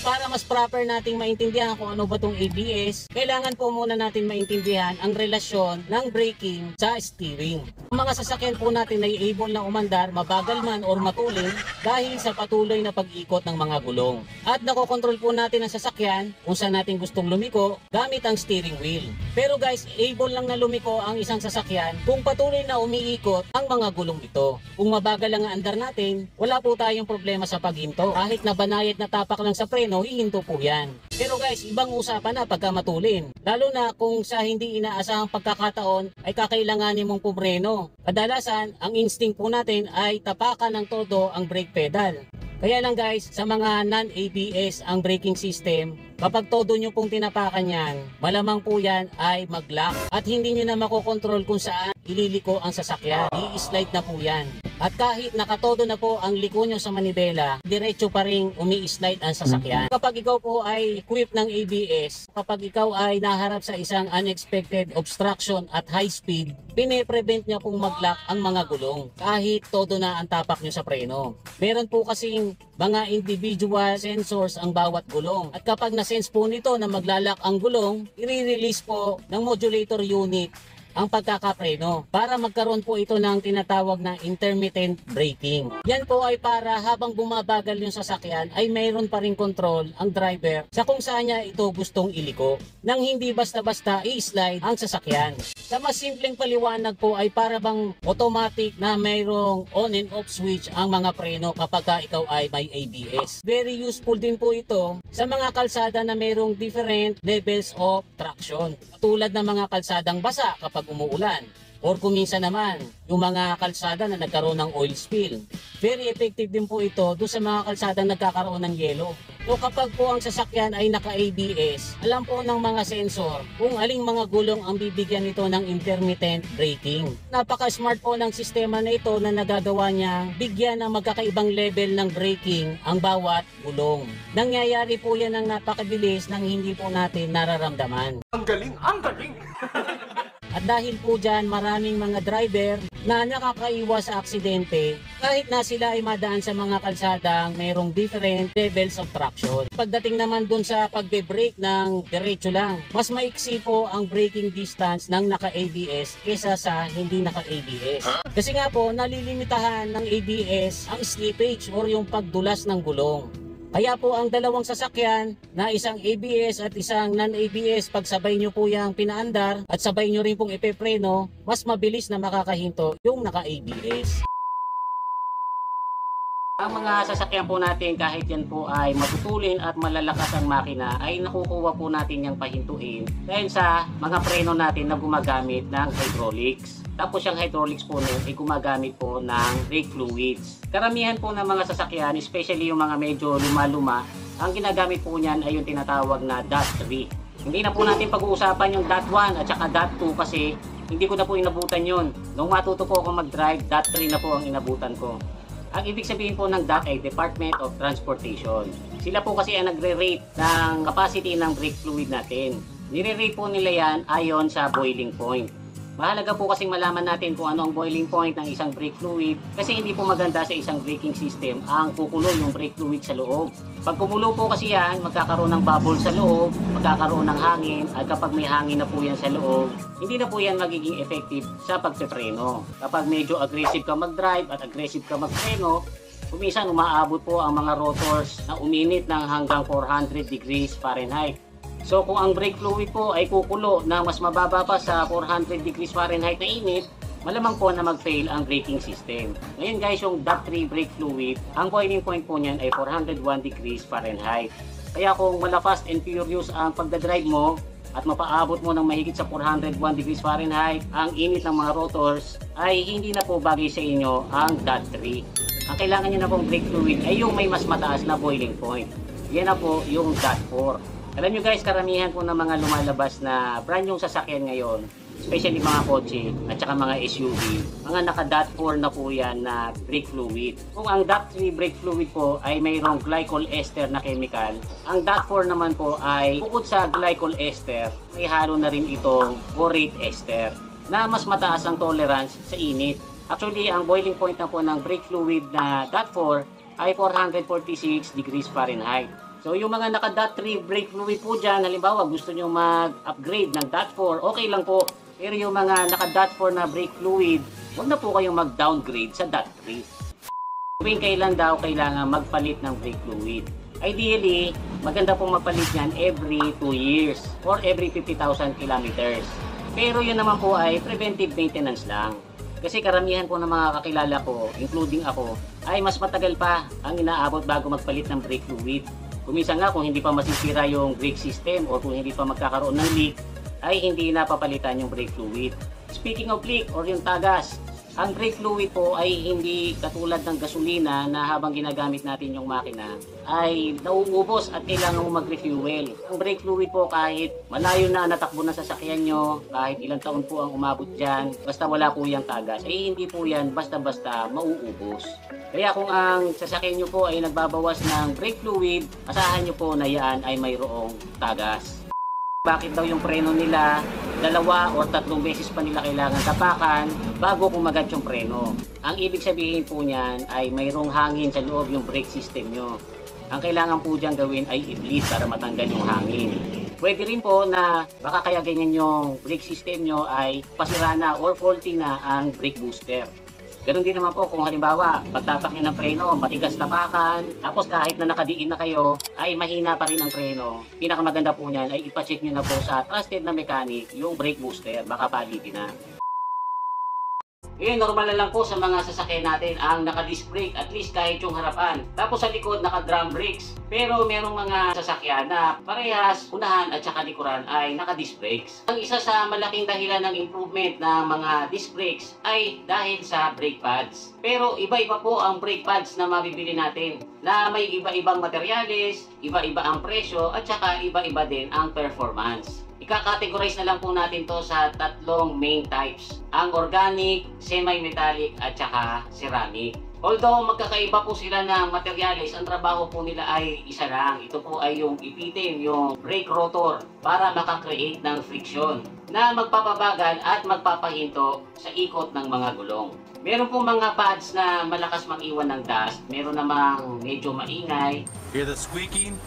para mas proper nating maintindihan kung ano ba itong ABS, kailangan po muna natin maintindihan ang relasyon ng braking sa steering. Ang mga sasakyan po natin ay able na umandar, mabagal man or matulin dahil sa patuloy na pag-ikot ng mga gulong. At nakokontrol po natin ang sasakyan kung saan natin gustong lumiko gamit ang steering wheel. Pero guys, able lang na lumiko ang isang sasakyan kung patuloy na umiikot ang mga gulong ito. Kung mabagal lang ang andar natin, wala po tayong problema sa paghinto. Kahit na banayad na tapak lang sa preno, hihinto po yan. Pero guys, ibang usapan na pagka matulin. Lalo na kung sa hindi inaasahang pagkakataon ay kakailanganin mong pumreno. Kadalasan, ang instinct po natin ay tapakan ng todo ang brake pedal. Kaya lang guys, sa mga non-ABS ang braking system, kapag todo nyo pong tinapakan yan, malamang po yan ay mag-lock at hindi nyo na makokontrol kung saan ililiko ang sasakyan. I-slide na po yan. At kahit nakatodo na po ang liko nyo sa manibela, diretso pa rin umi-slide ang sasakyan. Kapag ikaw po ay equipped ng ABS, kapag ikaw ay naharap sa isang unexpected obstruction at high speed, pine-prevent niya pong mag-lock ang mga gulong kahit todo na ang tapak nyo sa preno. Meron po kasing mga individual sensors ang bawat gulong. At kapag na-sense po nito na maglalak ang gulong, i-release po ng modulator unit ang pagkakapreno para magkaroon po ito ng tinatawag na intermittent braking. Yan po ay para habang bumabagal yung sasakyan ay mayroon pa rin control ang driver sa kung saan niya ito gustong iliko nang hindi basta-basta i-slide ang sasakyan. Sa mas simpleng paliwanag po ay para bang automatic na mayroong on and off switch ang mga preno kapag ikaw ay may ABS. Very useful din po ito sa mga kalsada na mayroong different levels of traction. Tulad ng mga kalsadang basa kapag umuulan. Or kung minsan naman, yung mga kalsada na nagkaroon ng oil spill. Very effective din po ito doon sa mga kalsada nagkakaroon ng yelo. So kapag po ang sasakyan ay naka-ABS, alam po ng mga sensor kung aling mga gulong ang bibigyan nito ng intermittent braking. Napaka-smart po ng sistema na ito na nagagawa niya bigyan ng magkakaibang level ng braking ang bawat gulong. Nangyayari po yan ng napakabilis nang hindi po natin nararamdaman. Ang galing! Ang galing! At dahil po dyan maraming mga driver na nakakaiwas sa aksidente kahit na sila ay madaan sa mga kalsadang mayroong different levels of traction. Pagdating naman dun sa pagbe-brake ng diretso lang, mas maiksi po ang braking distance ng naka-ABS kesa sa hindi naka-ABS. Kasi nga po nalilimitahan ng ABS ang slippage or yung pagdulas ng gulong. Kaya po ang dalawang sasakyan na isang ABS at isang non-ABS, pag sabay nyo po yung pinaandar at sabay nyo rin pong ipepreno, mas mabilis na makakahinto yung naka-ABS. Ang mga sasakyan po natin kahit yan po ay matutulin at malalakas ang makina ay nakukuha po natin yung pahintuin dahil sa mga preno natin na gumagamit ng hydraulics. Tapos yung hydraulics po nun ay gumagamit po ng brake fluids. Karamihan po ng mga sasakyan, especially yung mga medyo luma-luma, ang ginagamit po niyan ay yung tinatawag na DOT3. Hindi na po natin pag-uusapan yung DOT1 at saka DOT2 kasi hindi ko na po inabutan yun. Nung matuto po ako mag-drive, DOT3 na po ang inabutan ko. Ang ibig sabihin po ng DOT ay Department of Transportation. Sila po kasi ang nagre-rate ng capacity ng brake fluid natin. Nire-rate po nila yan ayon sa boiling point. Mahalaga po kasing malaman natin kung ano ang boiling point ng isang brake fluid kasi hindi po maganda sa isang braking system ang kukulo yung brake fluid sa loob. Pag kumulo po kasi yan, magkakaroon ng bubble sa loob, magkakaroon ng hangin at kapag may hangin na po yan sa loob, hindi na po yan magiging effective sa pagpepreno. Kapag medyo aggressive ka mag-drive at aggressive ka magpreno, kuminsan umaabot po ang mga rotors na uminit ng hanggang 400 degrees Fahrenheit. So kung ang brake fluid po ay kukulo na mas mababa pa sa 400 degrees Fahrenheit na init, malamang po na mag-fail ang braking system. Ngayon guys, yung DOT3 brake fluid, ang boiling point po niyan ay 401 degrees Fahrenheit. Kaya kung fast and furious ang pagdadrive mo at mapaabot mo ng mahigit sa 401 degrees Fahrenheit ang init ng mga rotors, ay hindi na po bagay sa inyo ang DOT3. Ang kailangan nyo na pong brake fluid ay yung may mas mataas na boiling point. Yan na po yung DOT4. Alam nyo guys, karamihan po ng mga lumalabas na brand yung sasakyan ngayon, especially mga kotse at saka mga SUV, mga naka-DOT4 na po yan na brake fluid. Kung ang DOT3 brake fluid po ay mayroong glycol ester na chemical, ang DOT4 naman po ay bukod sa glycol ester, may halo na rin itong borate ester na mas mataas ang tolerance sa init. Actually, ang boiling point na po ng brake fluid na DOT4 ay 446 degrees Fahrenheit. So yung mga naka DOT3 brake fluid po dyan, halimbawa gusto nyo mag-upgrade ng DOT4, okay lang po. Pero yung mga naka DOT4 na brake fluid, huwag na po kayong mag-downgrade sa DOT3. Tuwing kailan daw kailangan magpalit ng brake fluid? Ideally, maganda pong magpalit yan every 2 years or every 50,000 kilometers. Pero yun naman po ay preventive maintenance lang. Kasi karamihan po ng mga kakilala ko, including ako, ay mas matagal pa ang inaabot bago magpalit ng brake fluid. Kuminsan nga kung hindi pa masisira yung brake system o kung hindi pa magkakaroon ng leak, ay hindi napapalitan yung brake fluid. Speaking of leak or yung tagas, ang brake fluid po ay hindi katulad ng gasolina na habang ginagamit natin yung makina ay nauubos at kailangan mo mag-refuel. Ang brake fluid po kahit malayo na natakbo na sasakyan nyo, kahit ilang taon po ang umabot dyan, basta wala po yung tagas, ay hindi po yan basta-basta mauubos. Kaya kung ang sasakyan nyo po ay nagbabawas ng brake fluid, asahan nyo po na yan ay mayroong tagas. Bakit daw yung preno nila 2 o 3 beses pa nila kailangan tapakan bago kumagat yung preno? Ang ibig sabihin po niyan ay mayroong hangin sa loob yung brake system nyo. Ang kailangan po dyan gawin ay i-bleed para matanggal yung hangin. Pwede rin po na baka kaya ganyan yung brake system nyo ay pasira na or faulty na ang brake booster. Ganun din naman po kung halimbawa, pagtapak nyo ng preno, matigas tapakan, tapos kahit na nakadiin na kayo, ay mahina pa rin ang preno. Pinakamaganda po niyan ay ipacheck nyo na po sa trusted na mechanic yung brake booster, baka palitin na. Normal na lang po sa mga sasakyan natin ang naka-disc brake, at least kahit yung harapan. Tapos sa likod naka-drum brakes. Pero merong mga sasakyan na parehas unahan at saka likuran ay naka-disc brakes. Ang isa sa malaking dahilan ng improvement ng mga disc brakes ay dahil sa brake pads. Pero iba-iba po ang brake pads na mabibili natin, na may iba-ibang materyales, iba-iba ang presyo, at saka iba-iba din ang performance. Ika-categorize na lang po natin to sa 3 main types. Ang organic, semi-metallic, at saka ceramic. Although magkakaiba po sila ng materyales, ang trabaho po nila ay isa lang. Ito po ay yung ipitin yung brake rotor para makakreate ng friction na magpapabagal at magpapahinto sa ikot ng mga gulong. Meron po mga pads na malakas mag-iwan ng dust. Meron namang medyo maingay. Hear the squeaking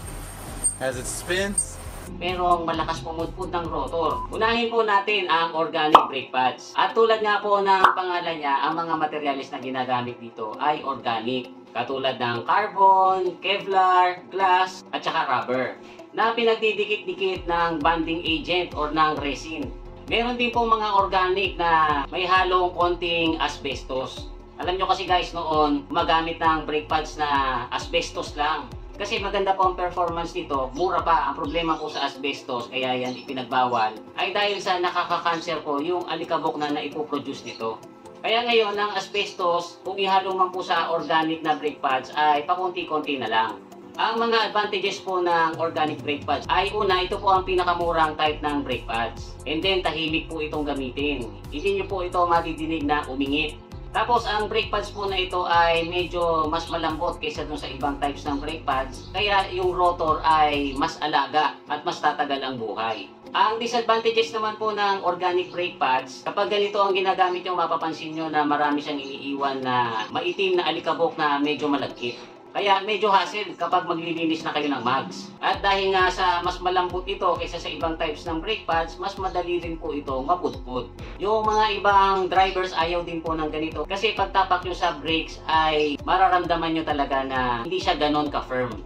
as it spins? Merong malakas pumudpud ng rotor. Unahin po natin ang organic brake pads. At tulad nga po ng pangalan niya, ang mga materyales na ginagamit dito ay organic. Katulad ng carbon, Kevlar, glass, at saka rubber, na pinagdidikit-dikit ng bonding agent or ng resin. Meron din po mga organic na may halong konting asbestos. Alam nyo kasi guys, noon gumagamit ng brake pads na asbestos lang. Kasi maganda po ang performance nito, mura pa. Ang problema po sa asbestos, kaya yan ipinagbawal, ay dahil sa nakaka-cancer po yung alikabok na naipoproduce nito. Kaya ngayon, ang asbestos, kung ihalo man po sa organic na brake pads, ay pakunti-kunti na lang. Ang mga advantages po ng organic brake pads ay una, ito po ang pinakamurang type ng brake pads. And then, tahimik po itong gamitin. Hindi nyo po ito madidinig na umingit. Tapos ang brake pads po na ito ay medyo mas malambot kaysa dun sa ibang types ng brake pads. Kaya yung rotor ay mas alaga at mas tatagal ang buhay. Ang disadvantages naman po ng organic brake pads, kapag ganito ang ginagamit nyo, mapapansin nyo na marami siyang iniiwan na maitim na alikabok na medyo malagkit. Kaya medyo hassle kapag maglilinis na kayo ng mags. At dahil nga sa mas malambot ito kaysa sa ibang types ng brake pads, mas madali rin po ito mapudpud. Yung mga ibang drivers ayaw din po ng ganito. Kasi pag tapak nyo sa brakes ay mararamdaman nyo talaga na hindi siya ganon ka-firm.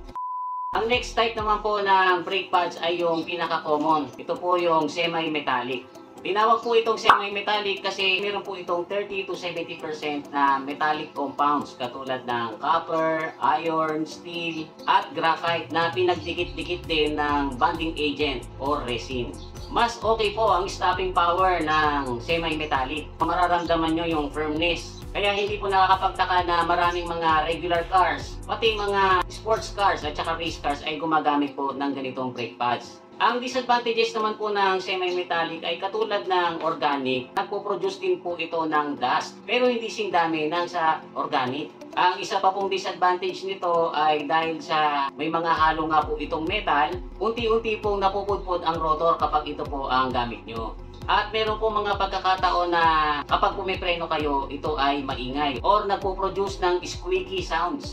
Ang next type naman po ng brake pads ay yung pinaka-common. Ito po yung semi-metallic. Tinawag po itong semi-metallic kasi meron po itong 30 to 70% na metallic compounds katulad ng copper, iron, steel, at graphite na pinagdikit-dikit din ng bonding agent or resin. Mas okay po ang stopping power ng semi-metallic. Mararamdaman nyo yung firmness. Kaya hindi po nakakapagtaka na maraming mga regular cars, pati mga sports cars at saka race cars ay gumagamit po ng ganitong brake pads. Ang disadvantages naman po ng semi-metallic ay katulad ng organic, nagpo-produce din po ito ng dust, pero hindi sing dami ng sa organic. Ang isa pa pong disadvantage nito ay dahil sa may mga halo nga po itong metal, unti-unti pong napupudpud ang rotor kapag ito po ang gamit nyo. At meron po mga pagkakataon na kapag pumipreno kayo, ito ay maingay or nagpo-produce ng squeaky sounds.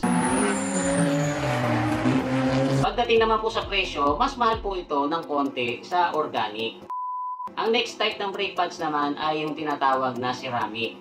Pagdating naman po sa presyo, mas mahal po ito ng konti sa organic. Ang next type ng brake pads naman ay yung tinatawag na ceramic.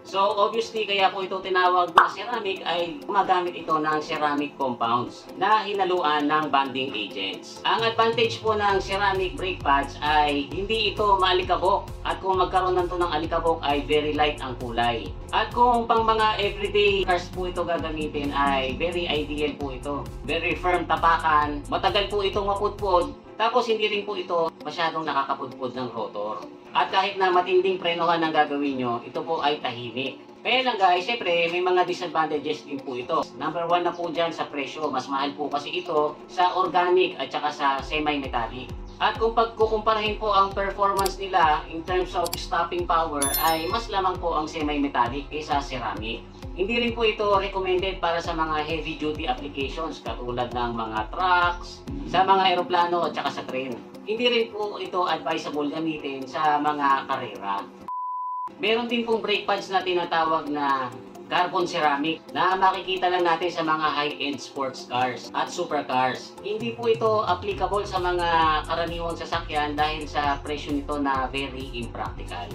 So obviously kaya po ito tinawag na ceramic ay gumagamit ito ng ceramic compounds na hinaluan ng bonding agents. Ang advantage po ng ceramic brake pads ay hindi ito maalikabok at kung magkaroon nito ng alikabok ay very light ang kulay. At kung pang mga everyday cars po ito gagamitin ay very ideal po ito. Very firm tapakan, matagal po itong mapudpod, tapos hindi rin po ito masyadong nakakapudpod ng rotor. At kahit na matinding prenohan ang gagawin nyo, ito po ay tahimik. Kaya lang guys, syempre may mga disadvantages din po ito. Number 1 na po dyan sa presyo. Mas mahal po kasi ito sa organic at saka sa semi-metallic. At kung pagkukumparahin po ang performance nila in terms of stopping power ay mas lamang po ang semi-metallic kaysa ceramic. Hindi rin po ito recommended para sa mga heavy duty applications katulad ng mga trucks, sa mga eroplano at saka sa train. Hindi rin po ito advisable gamitin sa mga karera. Meron din pong brake pads na tinatawag na carbon ceramic na makikita lang natin sa mga high-end sports cars at supercars. Hindi po ito applicable sa mga karaniwang sasakyan dahil sa presyo nito na very impractical.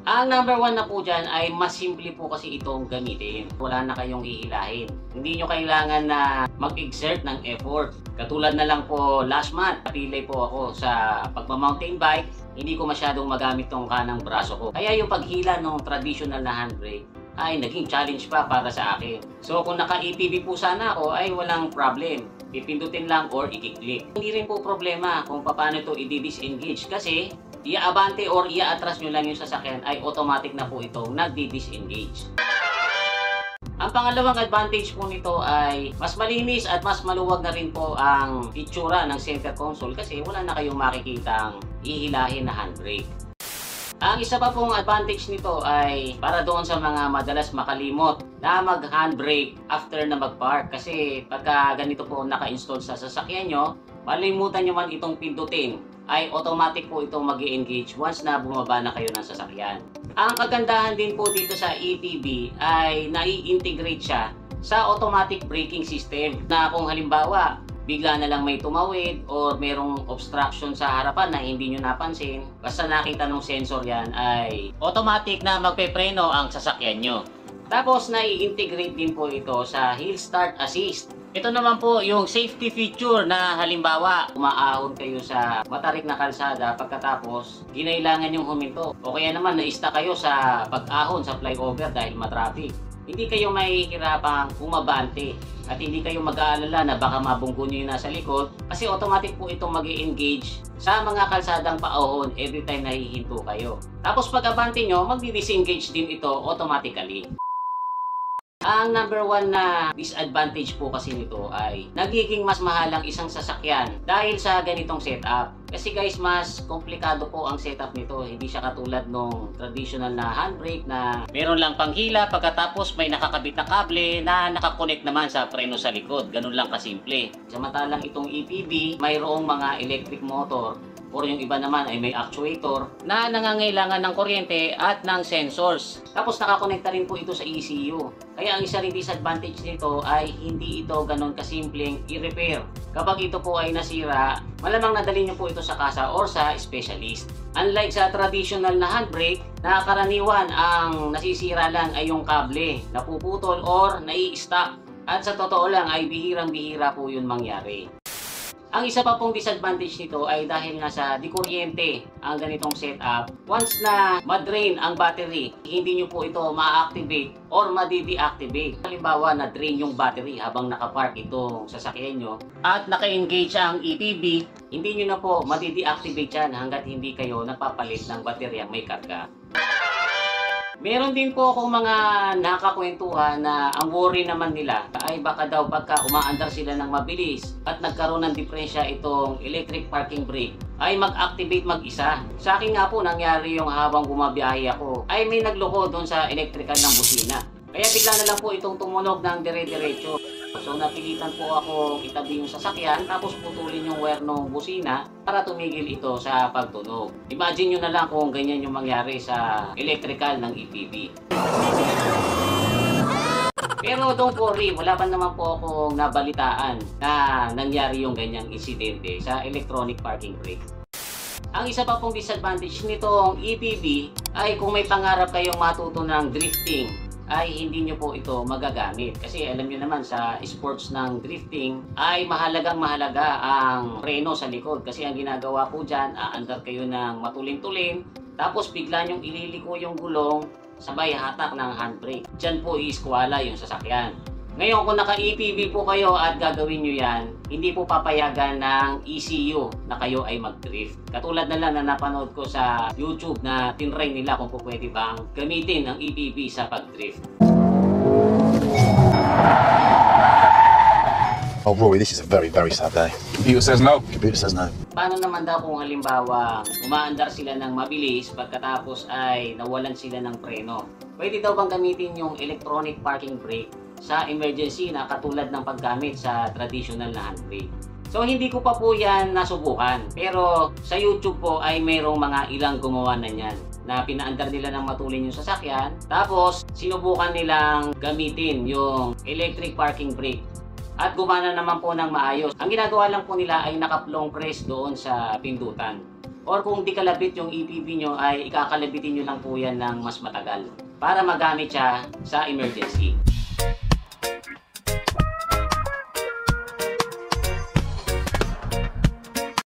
Ang number 1 na po dyan ay mas simple po kasi itong gamitin. Wala na kayong ihilahin. Hindi nyo kailangan na mag-exert ng effort. Katulad na lang po last month, napilay po ako sa pagma-mountain bike. Hindi ko masyadong magamit tong kanang braso ko. Kaya yung paghila ng traditional na handbrake ay naging challenge pa para sa akin. So kung naka-EPB po sana ako ay walang problem. Pipindutin lang or i-click. Hindi rin po problema kung paano ito i-disengage kasi ia-abante or ia-atras nyo lang yung sasakyan ay automatic na po itong nagdi-disengage. Ang pangalawang advantage po nito ay mas malinis at mas maluwag na rin po ang itsura ng center console kasi wala na kayong makikitang ihilahin na handbrake. Ang isa pa pong advantage nito ay para doon sa mga madalas makalimot na mag-handbrake after na mag-park kasi pagka ganito po naka-install sa sasakyan nyo, malimutan nyo man itong pindutin ay automatic po itong mag-i-engage once na bumaba na kayo ng sasakyan. Ang kagandahan din po dito sa EPB ay nai-integrate siya sa automatic braking system na kung halimbawa bigla na lang may tumawid or merong obstruction sa harapan na hindi nyo napansin, basta nakita ng sensor yan ay automatic na magpepreno ang sasakyan nyo. Tapos nai-integrate din po ito sa Hill Start Assist. Ito naman po yung safety feature na halimbawa umaahon kayo sa matarik na kalsada pagkatapos ginailangan yung huminto o kaya naman na-stuck kayo sa pag-ahon sa flyover dahil matraffic. Hindi kayo mahihirapang umabante at hindi kayo mag-aalala na baka mabunggo nyo yung nasa likod kasi automatic po itong mag-i-engage sa mga kalsadang paahon every time na hihinto kayo. Tapos pag abante nyo, mag-disengage din ito automatically. Ang number 1 na disadvantage po kasi nito ay nagiging mas mahal ang isang sasakyan dahil sa ganitong setup. Kasi guys, mas komplikado po ang setup nito. Hindi siya katulad nung traditional na handbrake na meron lang panghila pagkatapos may nakakabit na kable na nakakonect naman sa preno sa likod. Ganun lang kasimple. Samantalang itong EPB, mayroong mga electric motor or yung iba naman ay may actuator na nangangailangan ng kuryente at ng sensors. Tapos nakakonekta rin po ito sa ECU. Kaya ang isa rin disadvantage nito ay hindi ito ganun kasimpleng i-repair. Kapag ito po ay nasira, malamang nadali nyo po ito sa kasa or sa specialist. Unlike sa traditional na handbrake, na karaniwan ang nasisira lang ay yung kable, napuputol or nai-stuck. At sa totoo lang ay bihirang-bihira po yun mangyari. Ang isa pa pong disadvantage nito ay dahil nga sa dikuryente ang ganitong setup. Once na ma-drain ang battery, hindi nyo po ito ma-activate or ma-deactivate. Halimbawa na-drain yung battery habang nakapark itong sasakyan nyo at naka-engage ang EPB, hindi nyo na po ma-deactivate yan hanggat hindi kayo nagpapalit ng bateryang may karga. Meron din po akong mga nakakwentuhan na ang worry naman nila ay baka daw pagka umaandar sila ng mabilis at nagkaroon ng diferensya itong electric parking brake ay mag-activate mag-isa. Sa akin nga po nangyari yung habang bumabiyahe ako ay may nagloko doon sa electrical ng busina. Kaya bigla na lang po itong tumunog ng dire-diretso. So napilitan po ako itabi yung sasakyan tapos putulin yung wire ng busina para tumigil ito sa pagtunog. Imagine nyo na lang kung ganyan yung mangyari sa electrical ng EPV. Pero don't worry, wala pa naman po akong nabalitaan na nangyari yung ganyang insidente sa electronic parking brake. Ang isa pa pong disadvantage nitong EPV ay kung may pangarap kayong matuto ng drifting ay hindi nyo po ito magagamit. Kasi alam nyo naman sa sports ng drifting ay mahalagang mahalaga ang preno sa likod. Kasi ang ginagawa po dyan, aandar kayo ng matulin-tulin tapos bigla nyong ililiko yung gulong sabay hatak ng handbrake. Diyan po iiskwala yung sasakyan. Ngayon kung naka-EPV po kayo at gagawin nyo yan, hindi po papayagan ng ECU na kayo ay mag-drift. Katulad na lang na napanood ko sa YouTube na tinry nila kung po pwede bang gamitin ang EPV sa pag-drift. Oh, Rory, this is a very, very sad day. Computer says no. Computer says no. Paano naman daw kung halimbawa umaandar sila ng mabilis pagkatapos ay nawalan sila ng preno? Pwede daw bang gamitin yung electronic parking brake sa emergency na katulad ng paggamit sa traditional na handbrake? So hindi ko pa po yan nasubukan, pero sa YouTube po ay mayroong mga ilang gumawa na yan na pinaandar nila ng matulin yung sasakyan tapos sinubukan nilang gamitin yung electric parking brake at gumana naman po ng maayos. Ang ginagawa lang po nila ay naka-long press doon sa pindutan. Or kung di kalabit yung EPV nyo ay ikakalabitin nyo lang po yan ng mas matagal para magamit siya sa emergency.